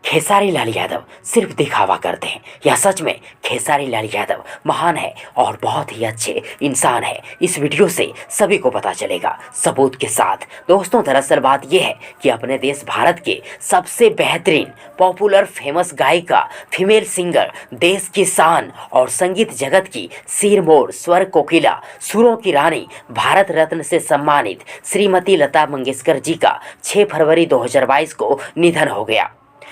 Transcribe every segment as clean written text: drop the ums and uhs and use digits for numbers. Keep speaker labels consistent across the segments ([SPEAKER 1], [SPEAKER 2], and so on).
[SPEAKER 1] खेसारी लाल यादव सिर्फ दिखावा करते हैं या सच में खेसारी लाल यादव महान है और बहुत ही अच्छे इंसान है, इस वीडियो से सभी को पता चलेगा सबूत के साथ। दोस्तों, दरअसल बात यह है कि अपने देश भारत के सबसे बेहतरीन पॉपुलर फेमस गायिका, फीमेल सिंगर, देश की शान और संगीत जगत की सिरमौर स्वर कोकिला, सुरों की रानी, भारत रत्न से सम्मानित श्रीमती लता मंगेशकर जी का 6 फरवरी 2022 को निधन हो गया,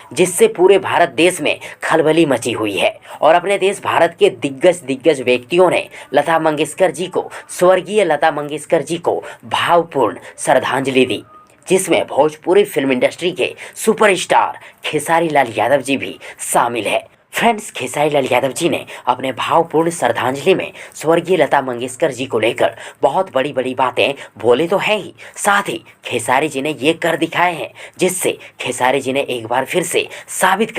[SPEAKER 1] जिससे पूरे भारत देश में खलबली मची हुई है। और अपने देश भारत के दिग्गज व्यक्तियों ने लता मंगेशकर जी को, स्वर्गीय लता मंगेशकर जी को भावपूर्ण श्रद्धांजलि दी, जिसमें भोजपुरी फिल्म इंडस्ट्री के सुपरस्टार खेसारी लाल यादव जी भी शामिल है। फ्रेंड्स, खेसारी लाल यादव जी ने अपने भावपूर्ण श्रद्धांजलि में स्वर्गीय लता मंगेशकर जी को लेकर बहुत बड़ी बड़ी बातें बोले तो हैं ही, साथ ही खेसारी जी ने ये कर दिखाए हैं, जिससे खेसारी जी ने एक बार फिर से साबित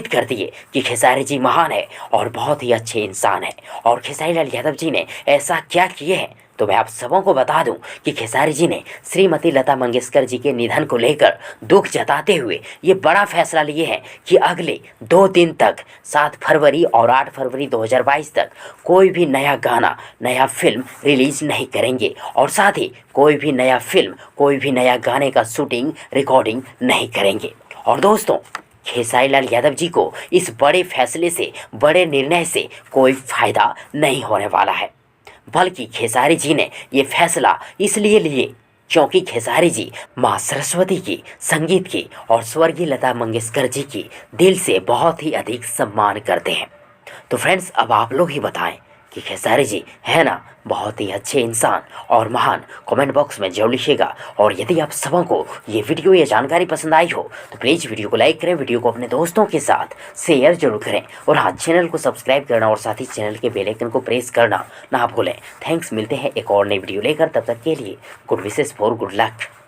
[SPEAKER 1] कर दिए कि खेसारी जी महान है और बहुत ही अच्छे इंसान है। और खेसारी लाल यादव जी ने ऐसा क्या किए हैं, तो मैं आप सबों को बता दूं कि खेसारी जी ने श्रीमती लता मंगेशकर जी के निधन को लेकर दुख जताते हुए ये बड़ा फैसला लिए हैं कि अगले 2 दिन तक 7 फरवरी और 8 फरवरी 2022 तक कोई भी नया गाना, नया फिल्म रिलीज नहीं करेंगे और साथ ही कोई भी नया फिल्म, कोई भी नया गाने का शूटिंग, रिकॉर्डिंग नहीं करेंगे। और दोस्तों, खेसारी लाल यादव जी को इस बड़े फैसले से, बड़े निर्णय से कोई फायदा नहीं होने वाला है, बल्कि खेसारी जी ने ये फैसला इसलिए लिए क्योंकि खेसारी जी माँ सरस्वती की, संगीत की और स्वर्गीय लता मंगेशकर जी की दिल से बहुत ही अधिक सम्मान करते हैं। तो फ्रेंड्स, अब आप लोग ही बताएं कि खेसारी जी है ना बहुत ही अच्छे इंसान और महान। कमेंट बॉक्स में जरूर लिखिएगा। और यदि आप सबों को ये वीडियो या जानकारी पसंद आई हो तो प्लीज़ वीडियो को लाइक करें, वीडियो को अपने दोस्तों के साथ शेयर जरूर करें और हाँ, चैनल को सब्सक्राइब करना और साथ ही चैनल के बेल आइकन को प्रेस करना ना भूलें। थैंक्स, मिलते हैं एक और नई वीडियो लेकर, तब तक के लिए good wishes for good luck.